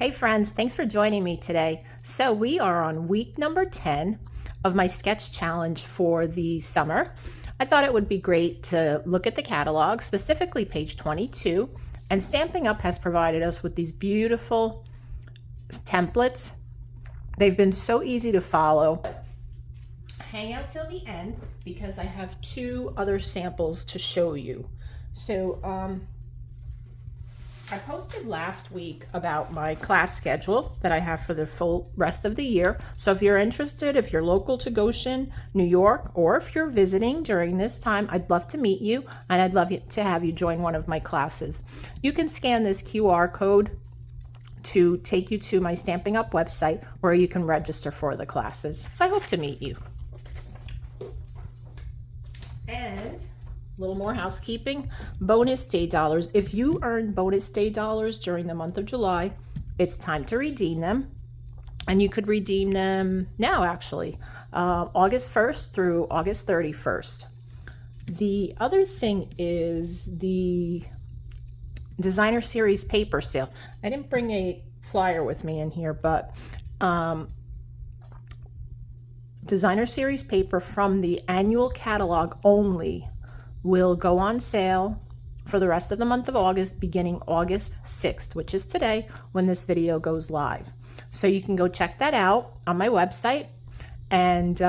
Hey friends, thanks for joining me today. So we are on week number 10 of my sketch challenge for the summer. I thought it would be great to look at the catalog, specifically page 22, and Stampin' Up! Has provided us with these beautiful templates. They've been so easy to follow. Hang out till the end because I have two other samples to show you. So I posted last week about my class schedule that I have for the full rest of the year. So if you're interested, if you're local to Goshen, New York, or if you're visiting during this time, I'd love to meet you and I'd love to have you join one of my classes. You can scan this QR code to take you to my Stampin' Up! Website where you can register for the classes. So I hope to meet you. And a little more housekeeping. Bonus day dollars. If you earn bonus day dollars during the month of July, it's time to redeem them. And you could redeem them now, actually, August 1st through August 31st. The other thing is the Designer Series paper sale. I didn't bring a flyer with me in here, but Designer Series paper from the annual catalog only will go on sale for the rest of the month of August, beginning August 6th, which is today when this video goes live. So you can go check that out on my website, and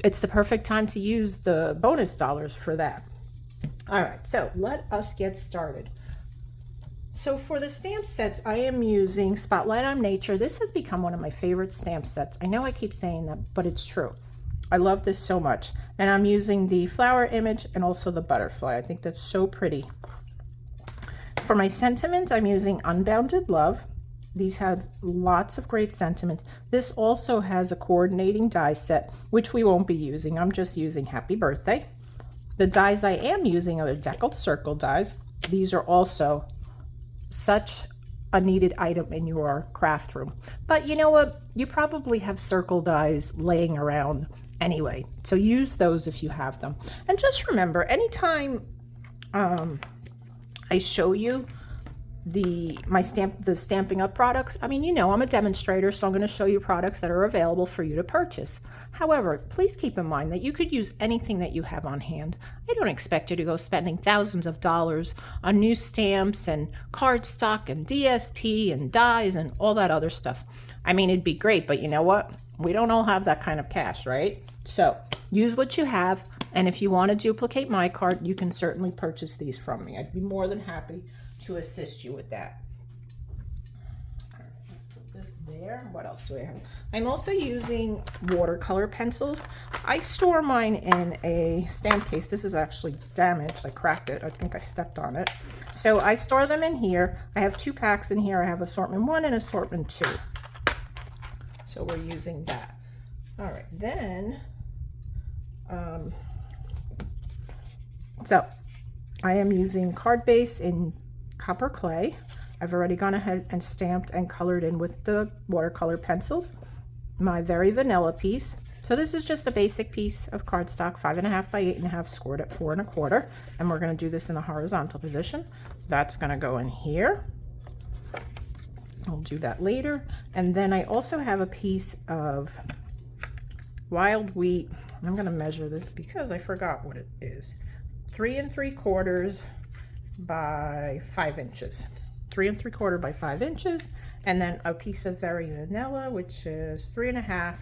it's the perfect time to use the bonus dollars for that. All right, so let us get started. So for the stamp sets, I am using Spotlight on Nature. This has become one of my favorite stamp sets. I know I keep saying that, but it's true. I love this so much. And I'm using the flower image and also the butterfly. I think that's so pretty. For my sentiment, I'm using Unbounded Love. These have lots of great sentiments. This also has a coordinating die set, which we won't be using. I'm just using Happy Birthday. The dies I am using are the Deckled Circle dies. These are also such a needed item in your craft room. But you know what? You probably have circle dies laying around anyway, so use those if you have them. And just remember, anytime I show you the Stampin' Up! Products, I mean, you know, I'm a demonstrator, so I'm going to show you products that are available for you to purchase. However, please keep in mind that you could use anything that you have on hand. I don't expect you to go spending thousands of dollars on new stamps and cardstock and DSP and dies and all that other stuff. I mean, it'd be great, but you know what? We don't all have that kind of cash, right? So use what you have, and if you want to duplicate my card, you can certainly purchase these from me. I'd be more than happy to assist you with that. All right, put this there. What else do I have? I'm also using watercolor pencils. I store mine in a stamp case. This is actually damaged. I cracked it. I think I stepped on it. So I store them in here. I have 2 packs in here. I have assortment 1 and assortment 2. So we're using that. All right, then, so I am using card base in copper clay. I've already gone ahead and stamped and colored in with the watercolor pencils. My very vanilla piece. So this is just a basic piece of cardstock, 5.5 by 8.5, scored at 4 1/4, and we're going to do this in a horizontal position. That's going to go in here. I'll do that later. And then I also have a piece of wild wheat. I'm going to measure this because I forgot what it is. 3 3/4 by 5 inches. 3 3/4 by 5 inches. And then a piece of very vanilla, which is 3.5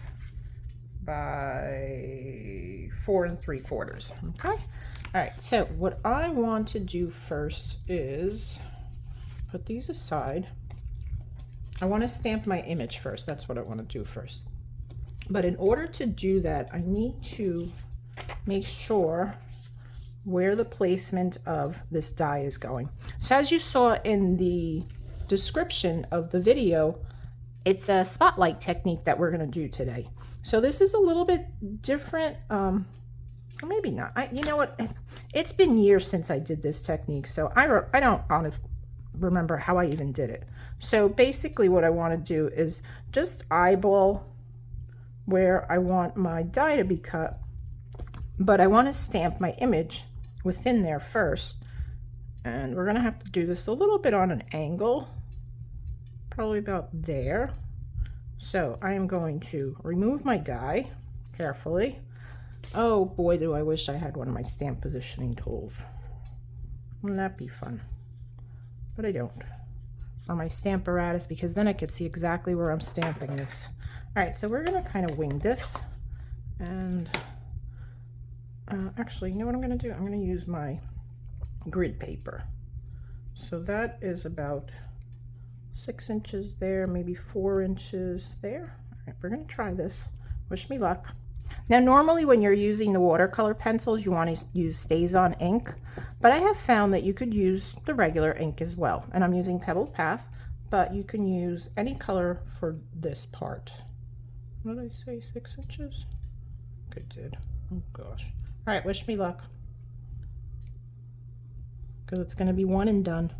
by 4 3/4. Okay. All right. So what I want to do first is put these aside. I want to stamp my image first. That's what I want to do first. But in order to do that, I need to make sure where the placement of this die is going. So as you saw in the description of the video, it's a spotlight technique that we're going to do today. So this is a little bit different, or maybe not. You know what? It's been years since I did this technique, so I don't remember how I even did it. So basically what I want to do is just eyeball where I want my die to be cut, but I want to stamp my image within there first. And we're going to have to do this a little bit on an angle probably about there. So I am going to remove my die carefully. Oh boy, do I wish I had one of my stamp positioning tools. Wouldn't that be fun? But I don't. Or my stamp apparatus, because then I could see exactly where I'm stamping this. All right, so we're gonna kind of wing this. And actually, you know what I'm gonna do? I'm gonna use my grid paper. So that is about 6 inches there, maybe 4 inches there. All right, we're gonna try this. Wish me luck. Now, normally when you're using the watercolor pencils, you want to use StazOn ink, but I have found that you could use the regular ink as well. And I'm using Pebbled Path, but you can use any color for this part. What did I say, 6 inches? I think I did. Oh gosh. All right, wish me luck. Because it's going to be one and done.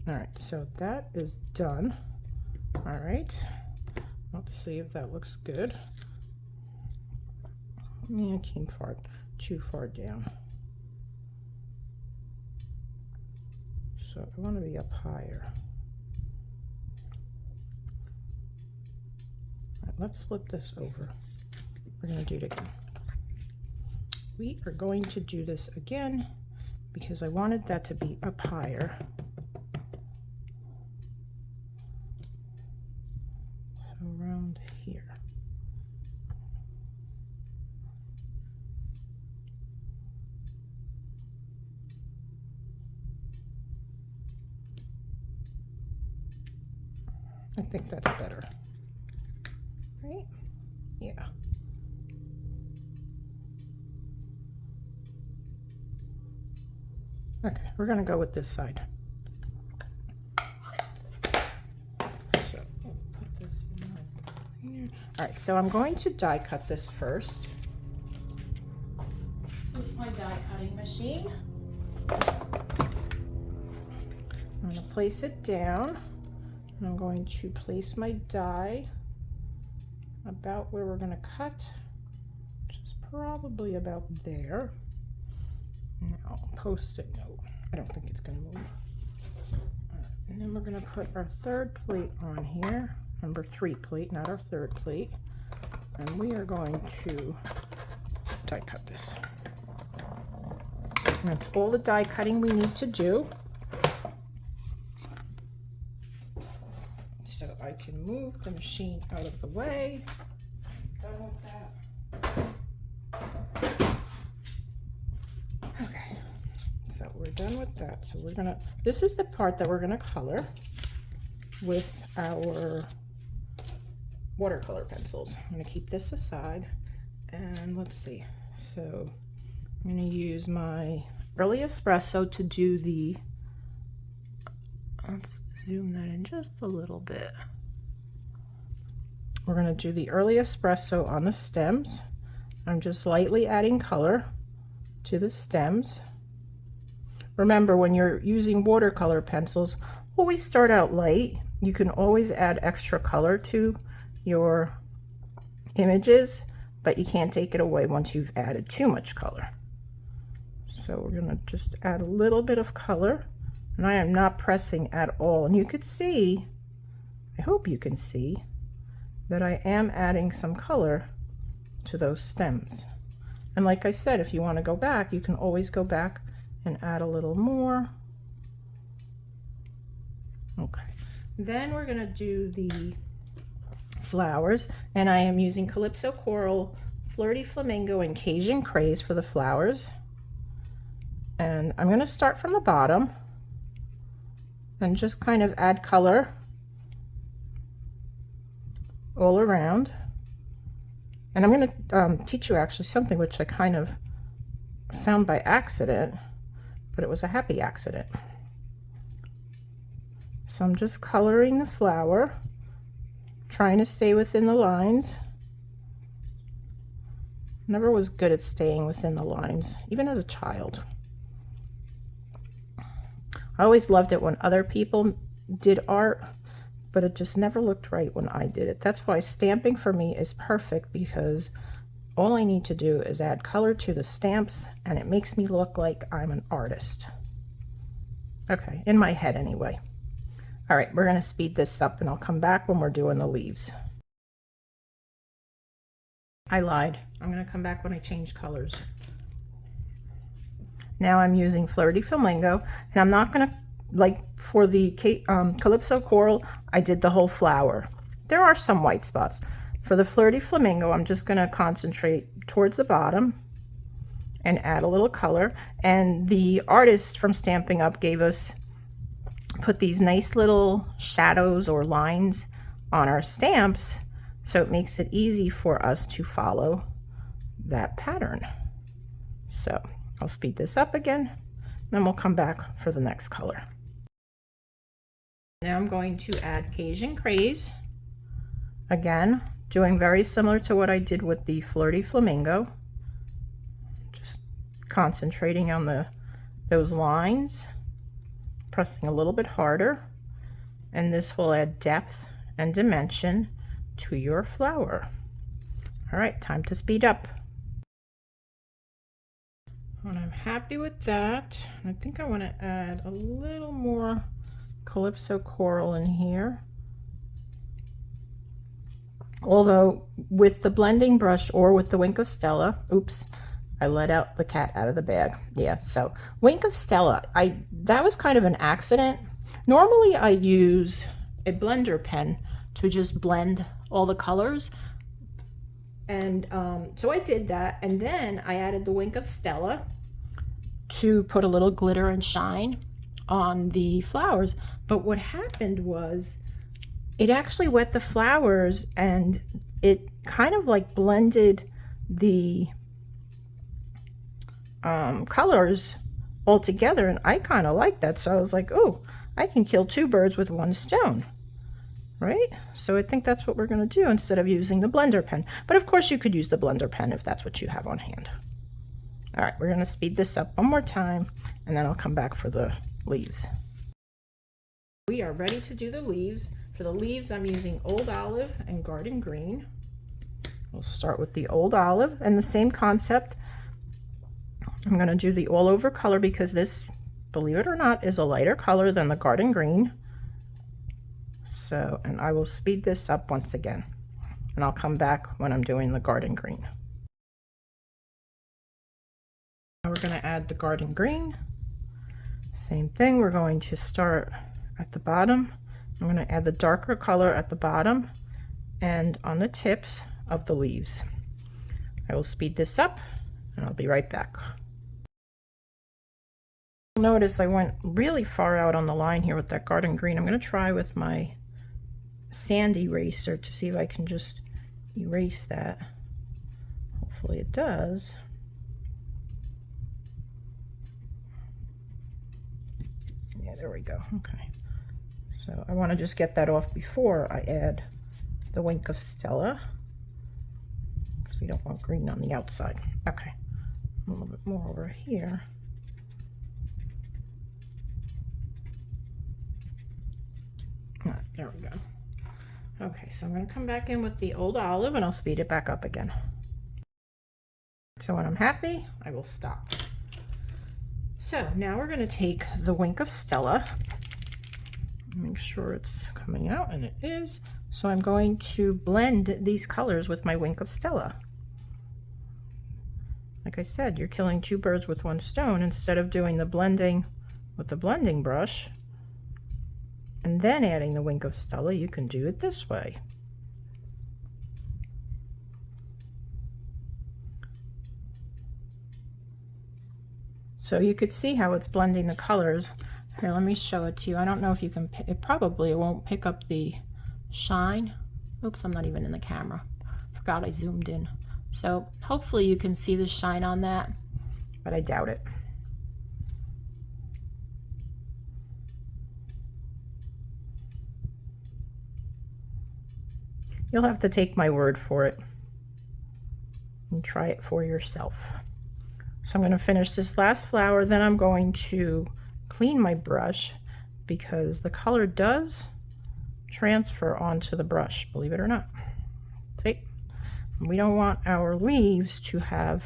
All right, so that is done. All right, let's see if that looks good. Yeah, it came too far down. So I want to be up higher. All right, let's flip this over. We're going to do it again. We are going to do this again because I wanted that to be up higher. So around here. I think that's better, right? Yeah. Okay, we're gonna go with this side. So let's put this in there. All right, so I'm going to die cut this first with my die cutting machine. I'm gonna place it down. I'm going to place my die about where we're going to cut, which is probably about there. Now, Post-it note. I don't think it's going to move. And then we're going to put our third plate on here, number 3 plate, not our third plate. And we are going to die cut this. And that's all the die cutting we need to do. So I can move the machine out of the way. Done with that. Okay, so we're done with that. So we're gonna, this is the part that we're gonna color with our watercolor pencils. I'm gonna keep this aside and let's see. So I'm gonna use my early espresso to do the, let's zoom that in just a little bit. We're going to do the early espresso on the stems. I'm just lightly adding color to the stems. Remember, when you're using watercolor pencils, always start out light. You can always add extra color to your images, but you can't take it away once you've added too much color. So we're going to just add a little bit of color. And I am not pressing at all. And you could see, I hope you can see, that I am adding some color to those stems. And like I said, if you want to go back, you can always go back and add a little more. Okay. Then we're going to do the flowers. And I am using Calypso Coral, Flirty Flamingo, and Cajun Craze for the flowers. And I'm going to start from the bottom and just kind of add color all around. And I'm going to teach you actually something which I kind of found by accident, but it was a happy accident. So I'm just coloring the flower, trying to stay within the lines. Never was good at staying within the lines, even as a child. I always loved it when other people did art, but it just never looked right when I did it. That's why stamping for me is perfect, because all I need to do is add color to the stamps and it makes me look like I'm an artist. Okay, in my head anyway. All right, we're gonna speed this up and I'll come back when we're doing the leaves. I lied. I'm gonna come back when I change colors. Now I'm using Flirty Flamingo, and I'm not gonna, like for the Calypso Coral, I did the whole flower. There are some white spots. For the Flirty Flamingo, I'm just gonna concentrate towards the bottom and add a little color. And the artist from Stampin' Up gave us, put these nice little shadows or lines on our stamps, so it makes it easy for us to follow that pattern. So I'll speed this up again, then we'll come back for the next color. Now I'm going to add Cajun Craze. Again, doing very similar to what I did with the Flirty Flamingo. Just concentrating on those lines, pressing a little bit harder, and this will add depth and dimension to your flower. All right, time to speed up. And I'm happy with that. I think I want to add a little more Calypso Coral in here. Although with the blending brush or with the Wink of Stella, oops, I let out the cat out of the bag. Yeah, so Wink of Stella, that was kind of an accident. Normally I use a blender pen to just blend all the colors. And so I did that, and then I added the Wink of Stella to put a little glitter and shine on the flowers. But what happened was it actually wet the flowers, and it kind of like blended the colors all together, and I kind of like that. So I was like, oh, I can kill two birds with one stone. Right? So I think that's what we're going to do instead of using the blender pen. But of course you could use the blender pen if that's what you have on hand. All right, we're going to speed this up one more time, and then I'll come back for the leaves. We are ready to do the leaves. For the leaves, I'm using Old Olive and Garden Green. We'll start with the Old Olive, and the same concept. I'm going to do the all over color because this, believe it or not, is a lighter color than the Garden Green. So, and I will speed this up once again, and I'll come back when I'm doing the Garden Green. Now we're going to add the Garden Green. Same thing, we're going to start at the bottom. I'm going to add the darker color at the bottom and on the tips of the leaves. I will speed this up, and I'll be right back. Notice I went really far out on the line here with that Garden Green. I'm going to try with my sand eraser to see if I can just erase that. Hopefully it does. Yeah, there we go. Okay, so I want to just get that off before I add the Wink of Stella, because we don't want green on the outside. Okay, a little bit more over here. All right, there we go. Okay, so I'm going to come back in with the Old Olive, and I'll speed it back up again. So when I'm happy, I will stop. So now we're going to take the Wink of Stella. Make sure it's coming out, and it is. So I'm going to blend these colors with my Wink of Stella. Like I said, you're killing two birds with one stone. Instead of doing the blending with the blending brush and then adding the Wink of Stella, you can do it this way. So you could see how it's blending the colors. Here, let me show it to you. I don't know if you can, it probably won't pick up the shine. Oops, I'm not even in the camera. Forgot I zoomed in. So hopefully you can see the shine on that, but I doubt it. You'll have to take my word for it and try it for yourself. So I'm going to finish this last flower, then I'm going to clean my brush because the color does transfer onto the brush, believe it or not. See? We don't want our leaves to have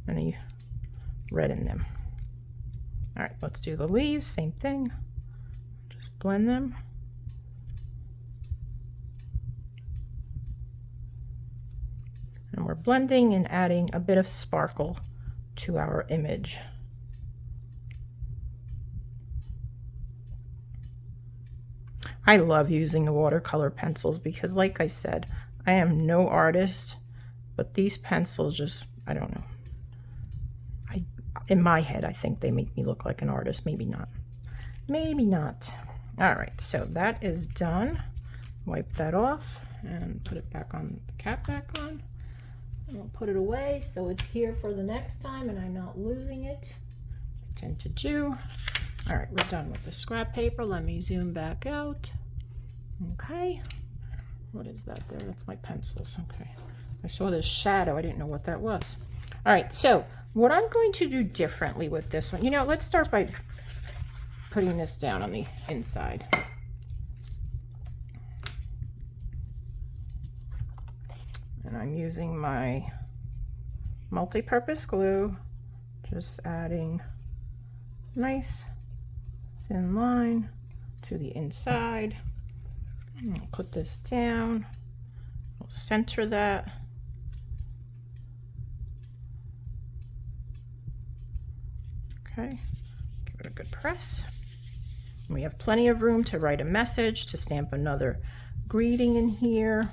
any red in them. All right, let's do the leaves, same thing. Just blend them. And we're blending and adding a bit of sparkle to our image. I love using the watercolor pencils because, like I said, I am no artist, but these pencils just, I don't know. In my head, I think they make me look like an artist. Maybe not. Maybe not. All right, so that is done. Wipe that off and put it back on, the cap back on. And I'll put it away so it's here for the next time and I'm not losing it. I tend to do. All right, we're done with the scrap paper. Let me zoom back out. Okay. What is that there? That's my pencils. Okay. I saw this shadow. I didn't know what that was. All right, so what I'm going to do differently with this one, let's start by putting this down on the inside. And I'm using my multi-purpose glue, just adding nice thin line to the inside. I'll put this down. We'll center that. Okay, give it a good press. And we have plenty of room to write a message, to stamp another greeting in here.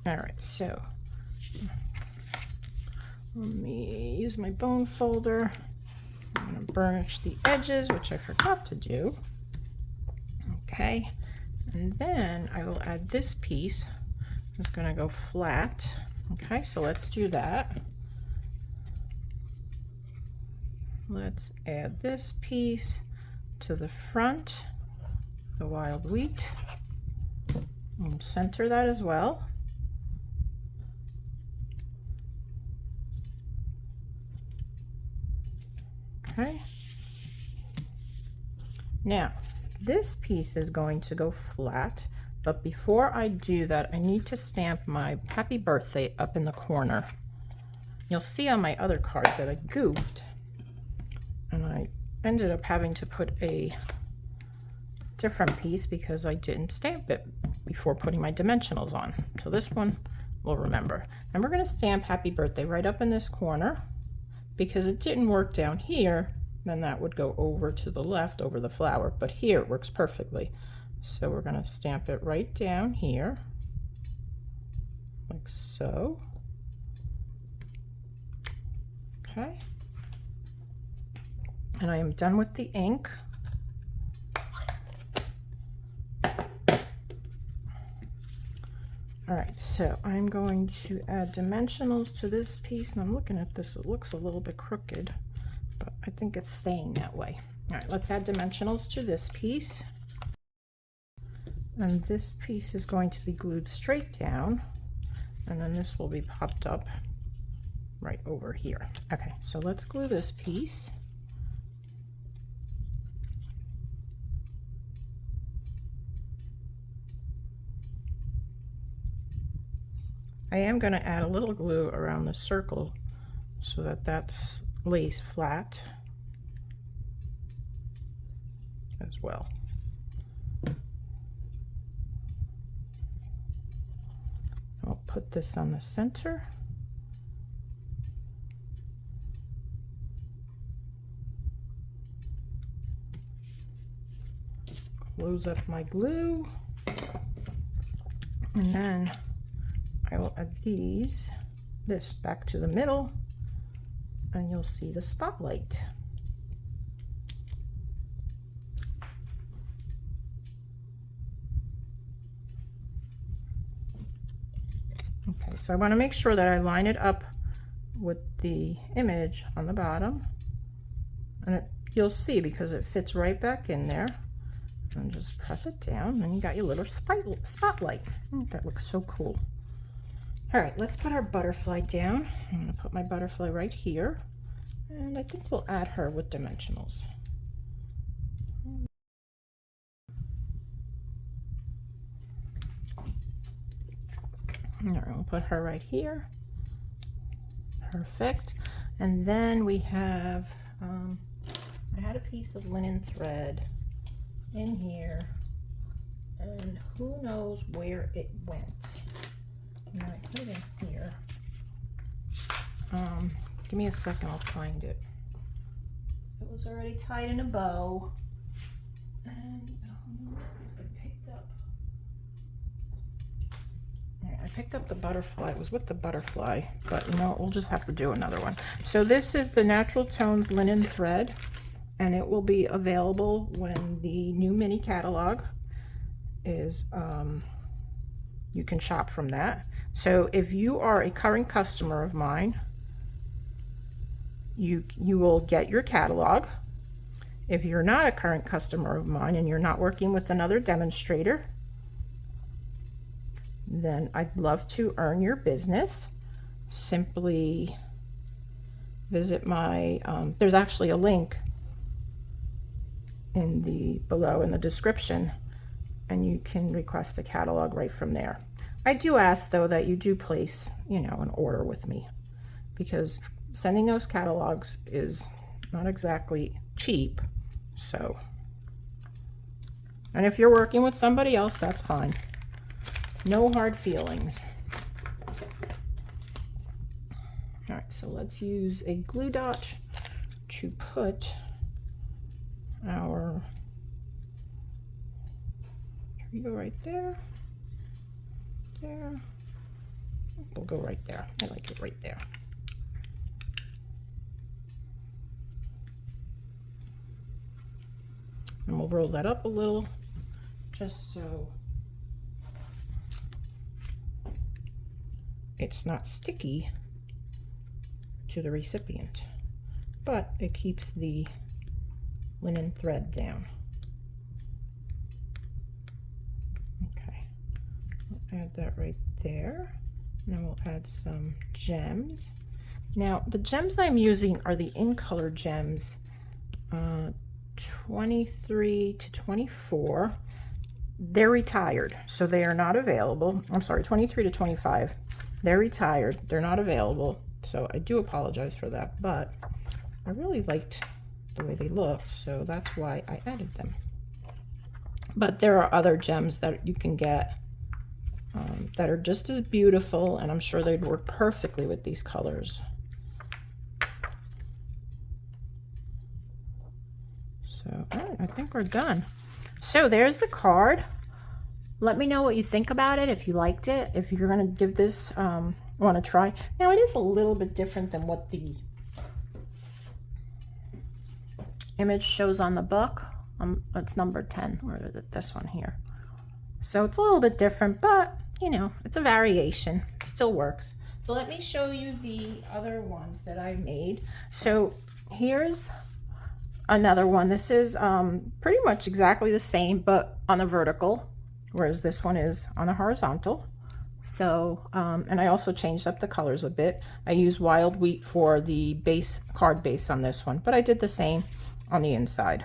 All right, so let me use my bone folder. I'm going to burnish the edges, which I forgot to do. Okay, and then I will add this piece. It's going to go flat. Okay, so let's do that. Let's add this piece to the front, the wild wheat, and center that as well. Okay. Now, this piece is going to go flat, but before I do that, I need to stamp my happy birthday up in the corner. You'll see on my other card that I goofed, and I ended up having to put a different piece because I didn't stamp it before putting my dimensionals on. So this one we'll remember. And we're going to stamp happy birthday right up in this corner. Because it didn't work down here, then that would go over to the left over the flower, but here it works perfectly. So we're going to stamp it right down here, like so. Okay. And I am done with the ink. All right, so I'm going to add dimensionals to this piece, and I'm looking at this, it looks a little bit crooked, but I think it's staying that way. All right, let's add dimensionals to this piece. And this piece is going to be glued straight down, and then this will be popped up right over here. Okay, so let's glue this piece. I am going to add a little glue around the circle so that that lays flat as well. I'll put this on the center. Close up my glue, and then I will add this back to the middle, and you'll see the spotlight. Okay, so I want to make sure that I line it up with the image on the bottom, and you'll see because it fits right back in there. And just press it down, and you got your little spotlight. That looks so cool. All right, let's put our butterfly down. I'm going to put my butterfly right here, and I think we'll add her with dimensionals. All right, we'll put her right here. Perfect. And then we have, I had a piece of linen thread in here, and who knows where it went. And I put it in here. Give me a second, I'll find it. It was already tied in a bow. And I picked up the butterfly. It was with the butterfly, but you know, we'll just have to do another one. So this is the Natural Tones linen thread, and it will be available when the new mini catalog is, you can shop from that. So if you are a current customer of mine, you will get your catalog. If you're not a current customer of mine and you're not working with another demonstrator, then I'd love to earn your business. Simply visit my, there's actually a link in the below in the description, and you can request a catalog right from there. I do ask though that you do place, you know, an order with me, because sending those catalogs is not exactly cheap. So, and if you're working with somebody else, that's fine. No hard feelings. All right, so let's use a glue dot to put our, should we go right there? There. We'll go right there. I like it right there. And we'll roll that up a little, just so it's not sticky to the recipient, but it keeps the linen thread down. Okay, we'll add that right there. And then we'll add some gems. Now, the gems I'm using are the in color gems, 23 to 24. They're retired, so they are not available. I'm sorry, 23 to 25. They're retired, they're not available, so I do apologize for that, but I really liked the way they looked, so that's why I added them. But there are other gems that you can get that are just as beautiful, and I'm sure they'd work perfectly with these colors. So, all right, I think we're done. So there's the card. Let me know what you think about it, if you liked it, if you're going to give this one a try. Now, it is a little bit different than what the image shows on the book. It's number 10, or is it this one here? So it's a little bit different, but, you know, it's a variation. It still works. So let me show you the other ones that I made. So here's another one. This is pretty much exactly the same, but on a vertical, whereas this one is on a horizontal. So, and I also changed up the colors a bit. I used wild wheat for the base, card base on this one, but I did the same on the inside.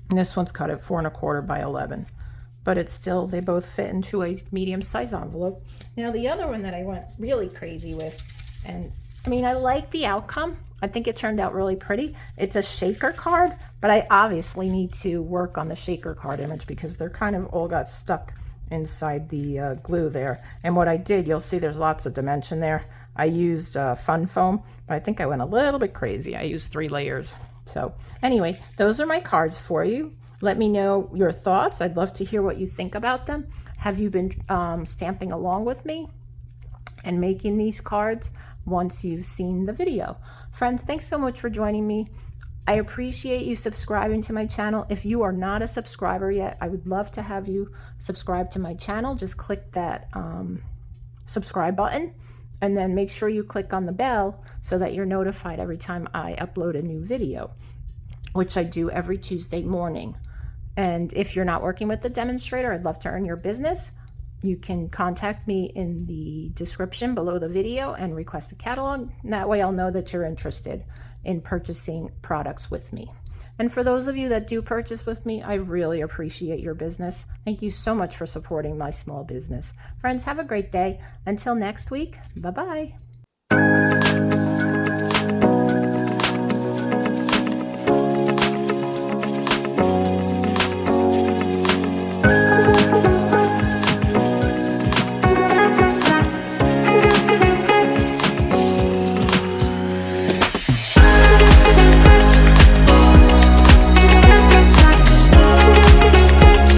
And this one's cut at 4 1/4 by 11, but it's still, they both fit into a medium size envelope. Now the other one that I went really crazy with, and I mean, I like the outcome. I think it turned out really pretty. It's a shaker card, but I obviously need to work on the shaker card image because they're kind of all got stuck inside the glue there. And what I did, you'll see there's lots of dimension there. I used fun foam, but I think I went a little bit crazy. I used 3 layers. So anyway, those are my cards for you. Let me know your thoughts. I'd love to hear what you think about them. Have you been stamping along with me and making these cards once you've seen the video? Friends, thanks so much for joining me. I appreciate you subscribing to my channel. If you are not a subscriber yet, I would love to have you subscribe to my channel. Just click that subscribe button, and then make sure you click on the bell so that you're notified every time I upload a new video, which I do every Tuesday morning. And if you're not working with the demonstrator, I'd love to earn your business. You can contact me in the description below the video and request a catalog. And that way I'll know that you're interested in purchasing products with me. And for those of you that do purchase with me, I really appreciate your business. Thank you so much for supporting my small business. Friends, have a great day. Until next week, bye-bye.